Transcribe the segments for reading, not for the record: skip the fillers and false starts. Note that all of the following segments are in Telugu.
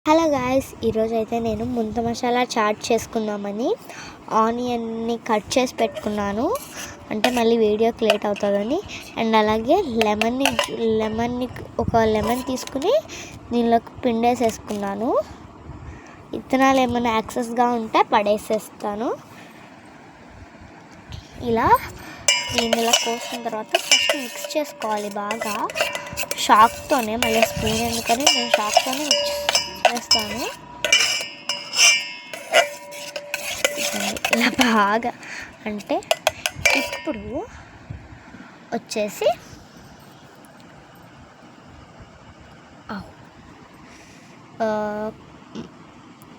హలో గాయ్స్, ఈరోజు అయితే నేను ముంత మసాలా చాట్ చేసుకుందామని ఆనియన్ని కట్ చేసి పెట్టుకున్నాను. అంటే మళ్ళీ వీడియోకి లేట్ అవుతుందని. అండ్ అలాగే లెమన్ని ఒక లెమన్ తీసుకుని దీనిలోకి పిండేసేసుకున్నాను. ఇత్తనాలు ఏమైనా యాక్సెస్గా ఉంటే పడేసేస్తాను. ఇలా దీనిలో కోసిన తర్వాత ఫస్ట్ మిక్స్ చేసుకోవాలి బాగా. షాక్తోనే, మళ్ళీ స్పూన్ ఎందుకని నేను షాక్తోనే మిక్స్ చేస్తాను. ఇలా బాగా అంటే ఇప్పుడు వచ్చేసి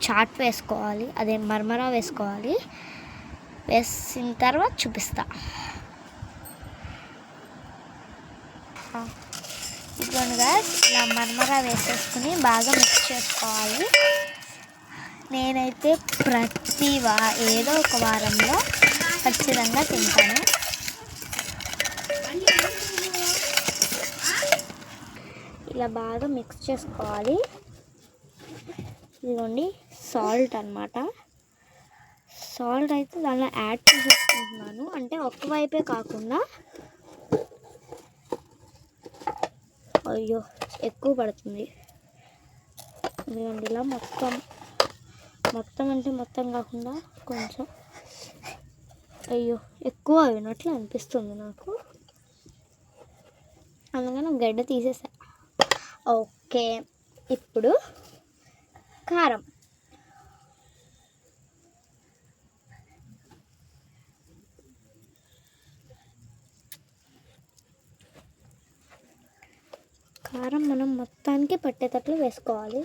చాట్ వేసుకోవాలి, అదే మర్మరా వేసుకోవాలి. వేసిన తర్వాత చూపిస్తా. ఇదిగోండి, ఇలా మర్మరా వేసేసుకుని బాగా మిక్స్ చేసుకోవాలి. నేనైతే ఏదో ఒక వారంలో ఖచ్చితంగా తింటాను. ఇలా బాగా మిక్స్ చేసుకోవాలి. ఇదిగోండి సాల్ట్ అన్నమాట. సాల్ట్ అయితే దానిలో యాడ్ చేసేసుకుంటున్నాను. అంటే ఒక్కవైపే కాకుండా, అయ్యో ఎక్కువ పడుతుంది. ఇదిగోండి ఇలా మొత్తం అంటే మొత్తం కాకుండా కొంచెం, అయ్యో ఎక్కువ అయినట్లు అనిపిస్తుంది నాకు. అందుకని గడ్డ తీసేసా. ఓకే, ఇప్పుడు కారం. కారం మనం మొత్తానికి పట్టేటట్లు వేసుకోవాలి.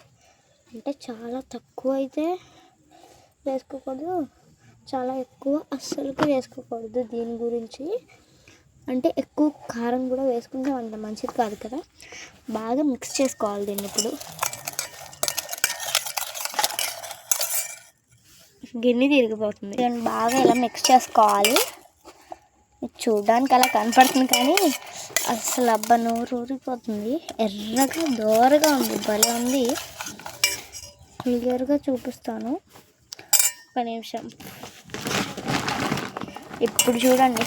అంటే చాలా తక్కువ అయితే వేసుకోకూడదు, చాలా ఎక్కువ అస్సలుకి వేసుకోకూడదు. దీని గురించి అంటే ఎక్కువ కారం కూడా వేసుకుంటే అంత మంచిది కాదు కదా. బాగా మిక్స్ చేసుకోవాలి దీన్ని. ఇప్పుడు గిన్నె తిరిగిపోతుంది. దీన్ని బాగా ఇలా మిక్స్ చేసుకోవాలి. చూడడానికి అలా కనపడుతుంది కానీ అసలు అబ్బా నోరు ఊరిపోతుంది. ఎర్రగా దోరగా ఉంది, భలే ఉంది. క్లియర్గా చూపిస్తాను, ఒక నిమిషం. ఇప్పుడు చూడండి,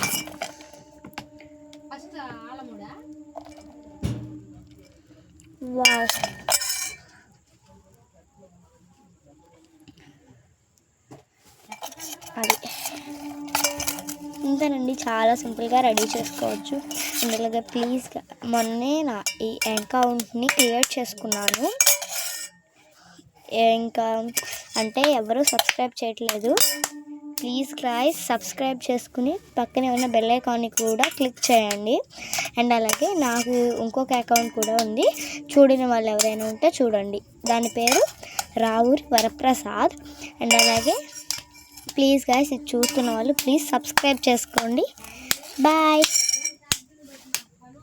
వావ్, అది ఇంతేనండి. చాలా సింపుల్గా రెడీ చేసుకోవచ్చు. అందులో ప్లీజ్ మొన్నే నా ఈ అకౌంట్ని క్రియేట్ చేసుకున్నాను. ఇంకా అంటే ఎవరు సబ్స్క్రైబ్ చేయట్లేదు. ప్లీజ్ గాయ్స్ సబ్స్క్రైబ్ చేసుకుని పక్కనే ఉన్న బెల్ ఐకాన్ని కూడా క్లిక్ చేయండి. అండ్ అలాగే నాకు ఇంకొక అకౌంట్ కూడా ఉంది, చూడని వాళ్ళు ఎవరైనా ఉంటే చూడండి. దాని పేరు రావూరి వరప్రసాద్. అండ్ అలాగే ప్లీజ్ గాయ్స్ ఇది చూస్తున్న వాళ్ళు ప్లీజ్ సబ్స్క్రైబ్ చేసుకోండి. బాయ్.